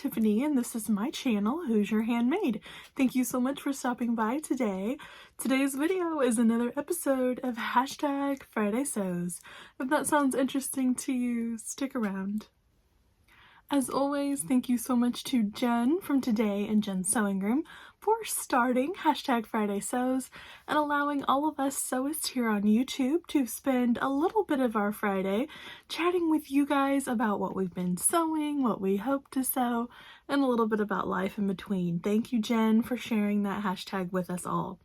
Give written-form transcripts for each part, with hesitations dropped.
Tiffany and this is my channel, Who's Your Handmaid. Thank you so much for stopping by today. Today's video is another episode of Hashtag Friday Sews. If that sounds interesting to you, stick around. As always, thank you so much to Jen from Today and Jen's Sewing Room for starting Hashtag Friday Sews and allowing all of us sewists here on YouTube to spend a little bit of our Friday chatting with you guys about what we've been sewing, what we hope to sew, and a little bit about life in between. Thank you, Jen, for sharing that hashtag with us all.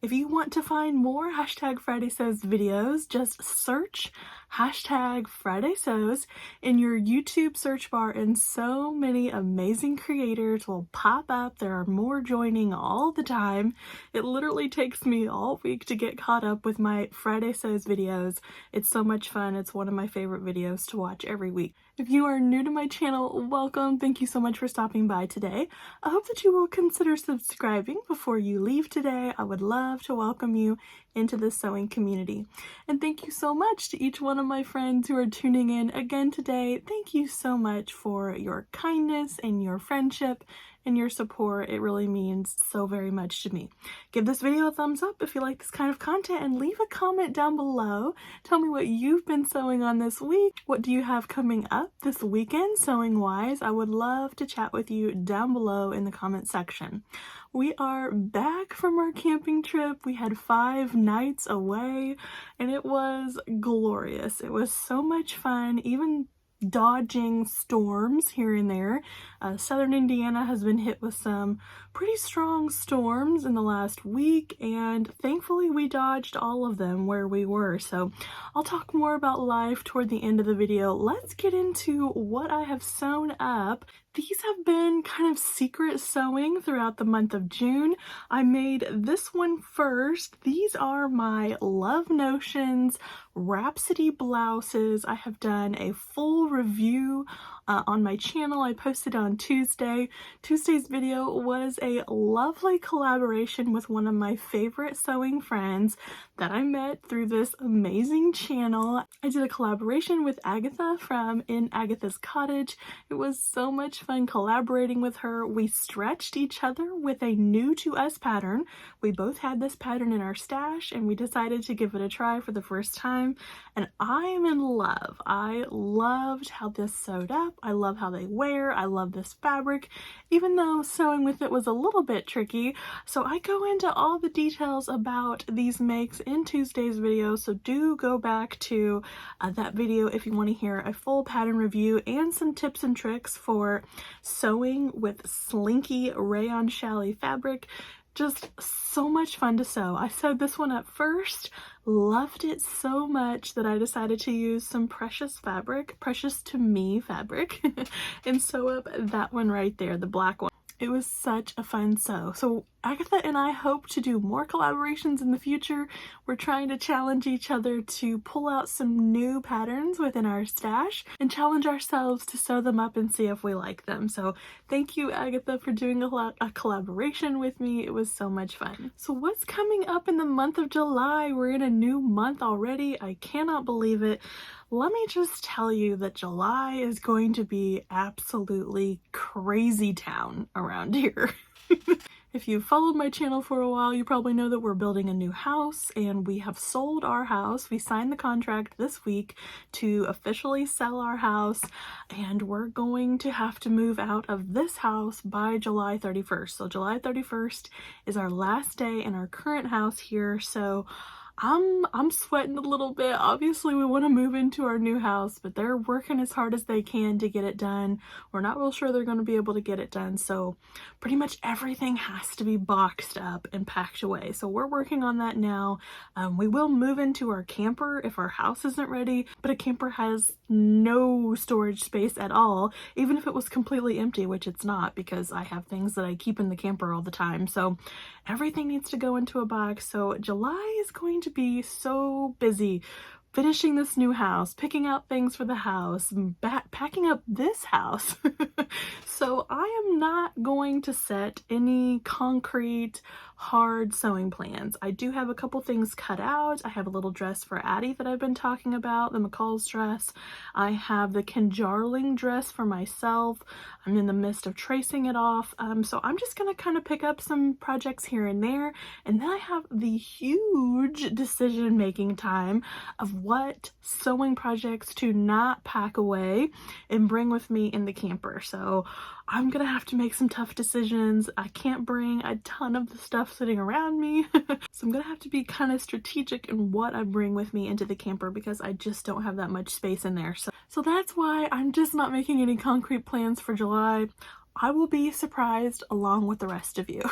If you want to find more Hashtag Friday Sews videos, just search Hashtag Friday Sews in your YouTube search bar and so many amazing creators will pop up. There are more joining all the time. It literally takes me all week to get caught up with my Friday Sews videos. It's so much fun. It's one of my favorite videos to watch every week. If you are new to my channel, welcome. Thank you so much for stopping by today. I hope that you will consider subscribing before you leave today. I would love to welcome you into the sewing community. And thank you so much to each one of my friends who are tuning in again today. Thank you so much for your kindness and your friendship and your support. It really means so very much to me. Give this video a thumbs up if you like this kind of content and leave a comment down below. Tell me what you've been sewing on this week. What do you have coming up this weekend sewing wise? I would love to chat with you down below in the comment section. We are back from our camping trip. We had 5 nights away and it was glorious. It was so much fun, even dodging storms here and there. Southern Indiana has been hit with some pretty strong storms in the last week, and thankfully we dodged all of them where we were. So I'll talk more about life toward the end of the video. Let's get into what I have sewn up. These have been kind of secret sewing throughout the month of June. I made this one first. These are my Love Notions Rhapsody blouses. I have done a full review on my channel. I posted on Tuesday. Tuesday's video was a lovely collaboration with one of my favorite sewing friends that I met through this amazing channel. I did a collaboration with Agata from In Agatha's Cottage. It was so much fun collaborating with her. We stretched each other with a new to us pattern. We both had this pattern in our stash and we decided to give it a try for the first time, and I am in love. I loved how this sewed up. I love how they wear. I love this fabric, even though sewing with it was a little bit tricky. So I go into all the details about these makes in Tuesday's video, so do go back to that video if you want to hear a full pattern review and some tips and tricks for sewing with slinky rayon challis fabric. Just so much fun to sew. I sewed this one up first, loved it so much that I decided to use some precious fabric, precious to me fabric, and sew up that one right there, the black one. It was such a fun sew. So Agatha and I hope to do more collaborations in the future. We're trying to challenge each other to pull out some new patterns within our stash and challenge ourselves to sew them up and see if we like them. So thank you, Agatha, for doing a collaboration with me. It was so much fun. So what's coming up in the month of July? We're in a new month already. I cannot believe it. Let me just tell you that July is going to be absolutely crazy town around here. If you've followed my channel for a while, you probably know that we're building a new house and we have sold our house. We signed the contract this week to officially sell our house, and we're going to have to move out of this house by July 31st. So July 31st is our last day in our current house here. So I'm sweating a little bit. Obviously we want to move into our new house, but they're working as hard as they can to get it done. We're not real sure they're going to be able to get it done, so pretty much everything has to be boxed up and packed away. So we're working on that now. We will move into our camper if our house isn't ready, but a camper has no storage space at all, even if it was completely empty, which it's not because I have things that I keep in the camper all the time. So everything needs to go into a box. So July is going to be so busy finishing this new house, picking out things for the house, packing up this house. So I am not going to set any concrete hard sewing plans. I do have a couple things cut out. I have a little dress for Addie that I've been talking about, the McCall's dress. I have the Kinjarling dress for myself. I'm in the midst of tracing it off. So I'm just gonna kind of pick up some projects here and there. And then I have the huge decision-making time of what sewing projects to not pack away and bring with me in the camper. So I'm gonna have to make some tough decisions. I can't bring a ton of the stuff sitting around me. So I'm gonna have to be kind of strategic in what I bring with me into the camper because I just don't have that much space in there. So that's why I'm just not making any concrete plans for July. I will be surprised along with the rest of you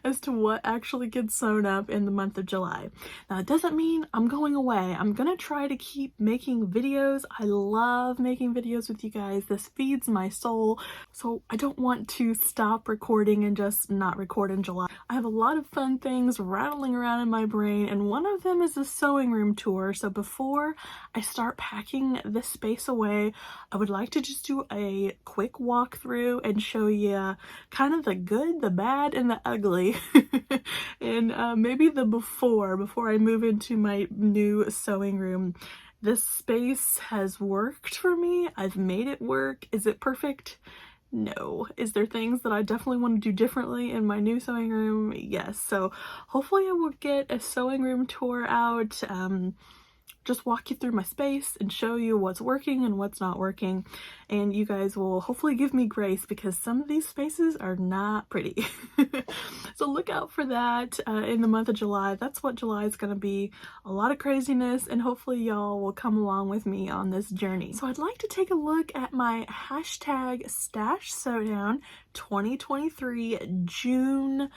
as to what actually gets sewn up in the month of July. Now, it doesn't mean I'm going away. I'm gonna try to keep making videos. I love making videos with you guys. This feeds my soul. So I don't want to stop recording and just not record in July. I have a lot of fun things rattling around in my brain, and one of them is a sewing room tour. So before I start packing this space away, I would like to just do a quick walkthrough and show you kind of the good, the bad, and the ugly and maybe the before I move into my new sewing room. This space has worked for me. I've made it work. Is it perfect? No. Is there things that I definitely want to do differently in my new sewing room? Yes. So hopefully I will get a sewing room tour out, just walk you through my space and show you what's working and what's not working, and you guys will hopefully give me grace because some of these spaces are not pretty. So look out for that in the month of July. That's what July is going to be, a lot of craziness, and hopefully y'all will come along with me on this journey. So I'd like to take a look at my hashtag Stash Sewdown 2023 June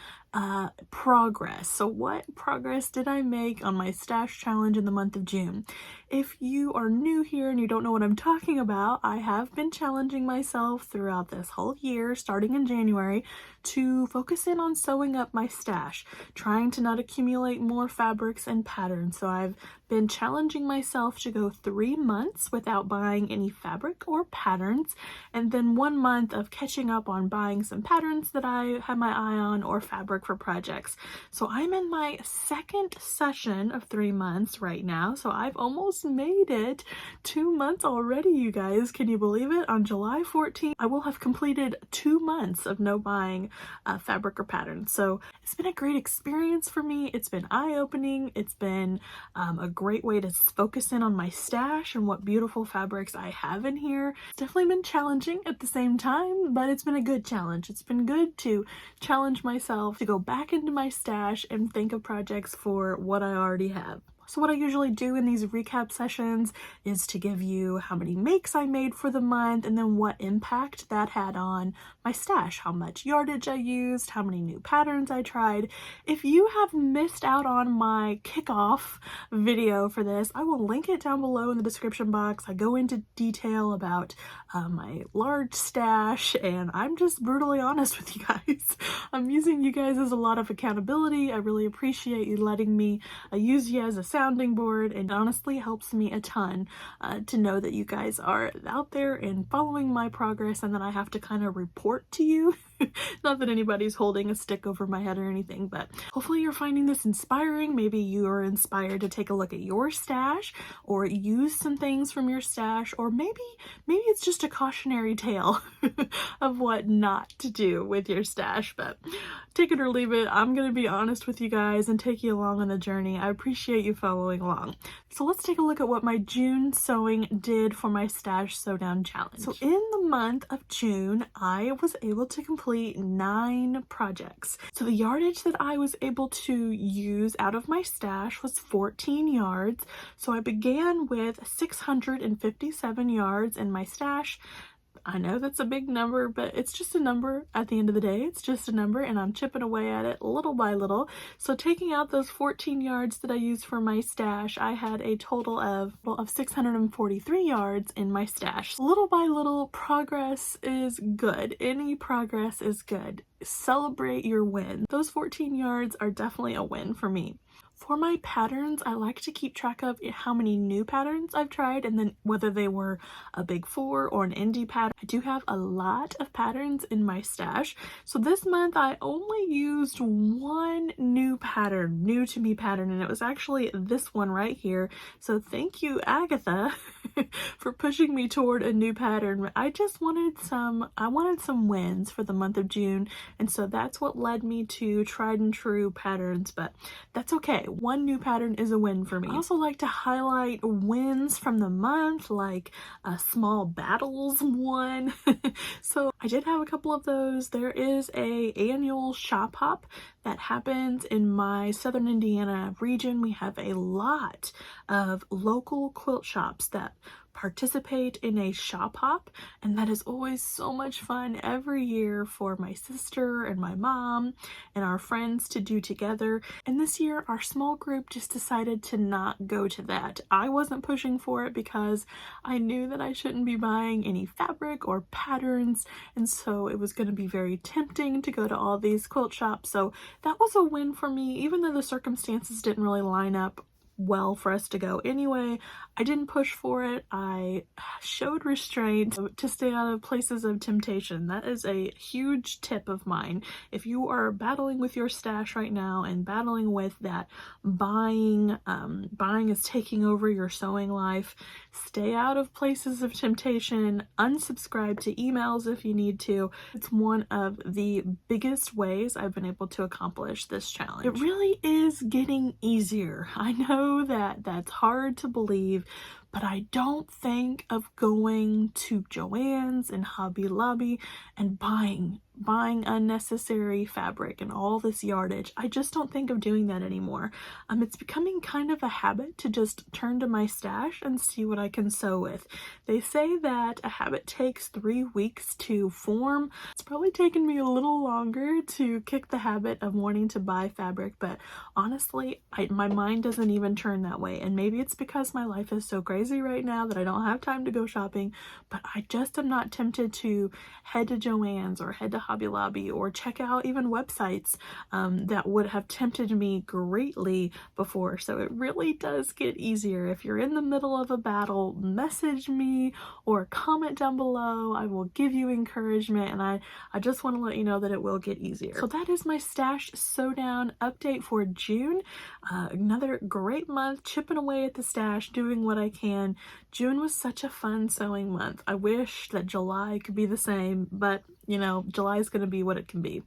progress. So what progress did I make on my stash challenge in the month of June? If you are new here and you don't know what I'm talking about, I have been challenging myself throughout this whole year, starting in January, to focus in on sewing up my stash, trying to not accumulate more fabrics and patterns. So I've been challenging myself to go 3 months without buying any fabric or patterns, and then 1 month of catching up on buying some patterns that I have my eye on or fabric for projects. So I'm in my second session of 3 months right now, so I've almost made it 2 months already, you guys. Can you believe it? On July 14th, I will have completed 2 months of no buying fabric or patterns. So it's been a great experience for me. It's been eye-opening. It's been a great way to focus in on my stash and what beautiful fabrics I have in here. It's definitely been challenging at the same time, but it's been a good challenge. It's been good to challenge myself to go back into my stash and think of projects for what I already have. So what I usually do in these recap sessions is to give you how many makes I made for the month and then what impact that had on my stash, how much yardage I used, how many new patterns I tried. If you have missed out on my kickoff video for this, I will link it down below in the description box. I go into detail about my large stash, and I'm just brutally honest with you guys. I'm using you guys as a lot of accountability. I really appreciate you letting me use you as a sounding board, and honestly helps me a ton to know that you guys are out there and following my progress, and then I have to kind of report to you. Not that anybody's holding a stick over my head or anything, but hopefully you're finding this inspiring. Maybe you are inspired to take a look at your stash or use some things from your stash, or maybe it's just a cautionary tale of what not to do with your stash. But take it or leave it. I'm going to be honest with you guys and take you along on the journey. I appreciate you following along. So let's take a look at what my June sewing did for my Stash Sewdown challenge. So in the month of June, I was able to complete 9 projects. So the yardage that I was able to use out of my stash was 14 yards. So I began with 657 yards in my stash. I know that's a big number, but it's just a number at the end of the day. It's just a number, and I'm chipping away at it little by little. So taking out those 14 yards that I used for my stash, I had a total of 643 yards in my stash. Little by little, progress is good. Any progress is good. Celebrate your win. Those 14 yards are definitely a win for me. For my patterns, I like to keep track of how many new patterns I've tried and then whether they were a big four or an indie pattern. I do have a lot of patterns in my stash. So this month I only used one new pattern, new to me pattern, and it was actually this one right here. So thank you, Agata, for pushing me toward a new pattern. I wanted some wins for the month of June, and so that's what led me to tried and true patterns, but that's okay. One new pattern is a win for me. I also like to highlight wins from the month, like a small battles one. So I did have a couple of those. There is a annual shop hop that happens in my Southern Indiana region. We have a lot of local quilt shops that participate in a shop hop, and that is always so much fun every year for my sister and my mom and our friends to do together. And this year our small group just decided to not go to that. I wasn't pushing for it because I knew that I shouldn't be buying any fabric or patterns, and so it was going to be very tempting to go to all these quilt shops. So that was a win for me, even though the circumstances didn't really line up well for us to go anyway. I didn't push for it. I showed restraint to stay out of places of temptation. That is a huge tip of mine. If you are battling with your stash right now and battling with that buying is taking over your sewing life, stay out of places of temptation, unsubscribe to emails if you need to. It's one of the biggest ways I've been able to accomplish this challenge. It really is getting easier. I know that that's hard to believe, but I don't think of going to Joann's and Hobby Lobby and buying unnecessary fabric and all this yardage. I just don't think of doing that anymore. It's becoming kind of a habit to just turn to my stash and see what I can sew with. They say that a habit takes 3 weeks to form. It's probably taken me a little longer to kick the habit of wanting to buy fabric, but honestly, my mind doesn't even turn that way. And maybe it's because my life is so crazy right now that I don't have time to go shopping, but I just am not tempted to head to Joann's or head to Hobby Lobby or check out even websites that would have tempted me greatly before. So it really does get easier. If you're in the middle of a battle, message me or comment down below. I will give you encouragement, and I just want to let you know that it will get easier. So that is my stash sew down update for June. Another great month, chipping away at the stash, doing what I can. June was such a fun sewing month. I wish that July could be the same, but you know, July is going to be what it can be.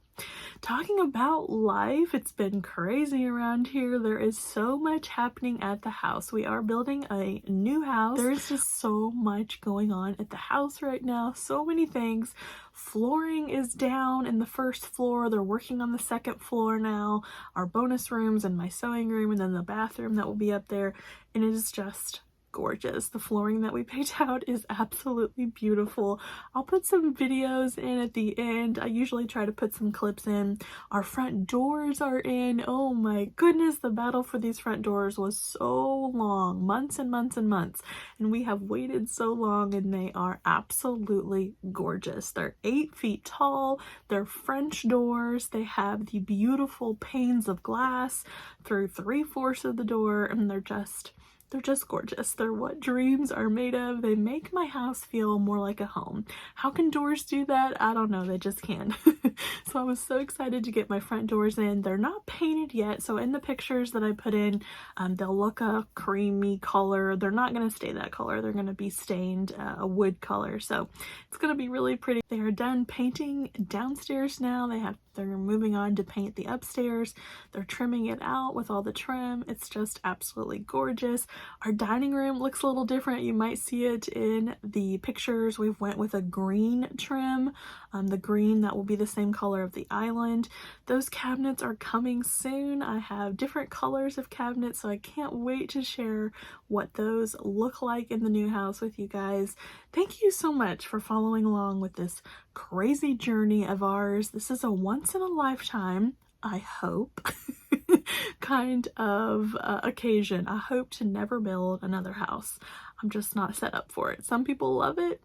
Talking about life, it's been crazy around here. There is so much happening at the house. We are building a new house. There is just so much going on at the house right now. So many things. Flooring is down in the first floor. They're working on the second floor now. Our bonus rooms and my sewing room, and then the bathroom that will be up there. And it is just gorgeous. The flooring that we picked out is absolutely beautiful. I'll put some videos in at the end. I usually try to put some clips in. Our front doors are in. Oh my goodness, the battle for these front doors was so long, months and months and months, and we have waited so long, and they are absolutely gorgeous. They're 8 feet tall. They're French doors. They have the beautiful panes of glass through 3/4 of the door, and they're just gorgeous. They're what dreams are made of. They make my house feel more like a home. How can doors do that? I don't know. They just can. So I was so excited to get my front doors in. They're not painted yet, so in the pictures that I put in, they'll look a creamy color. They're not going to stay that color. They're going to be stained a wood color, so it's going to be really pretty. They are done painting downstairs now. They're moving on to paint the upstairs. They're trimming it out with all the trim. It's just absolutely gorgeous. Our dining room looks a little different. You might see it in the pictures. We've went with a green trim. The green that will be the same color of the island. Those cabinets are coming soon. I have different colors of cabinets, so I can't wait to share what those look like in the new house with you guys. Thank you so much for following along with this crazy journey of ours. This is a once in a lifetime, I hope, kind of occasion. I hope to never build another house. I'm just not set up for it. Some people love it.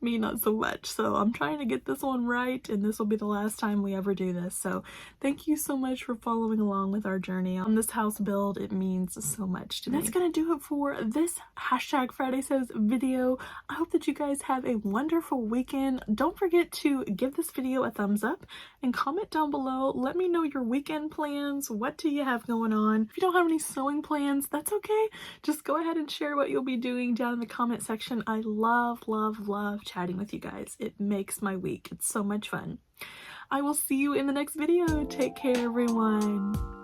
me not so much. So I'm trying to get this one right, and this will be the last time we ever do this. So thank you so much for following along with our journey on this house build. It means so much to me. That's gonna do it for this hashtag Friday Sews video. I hope that you guys have a wonderful weekend. Don't forget to give this video a thumbs up and comment down below. Let me know your weekend plans. What do you have going on? If you don't have any sewing plans, that's okay. Just go ahead and share what you'll be doing down in the comment section. I love, love, love chatting with you guys. It makes my week. It's so much fun. I will see you in the next video. Take care, everyone.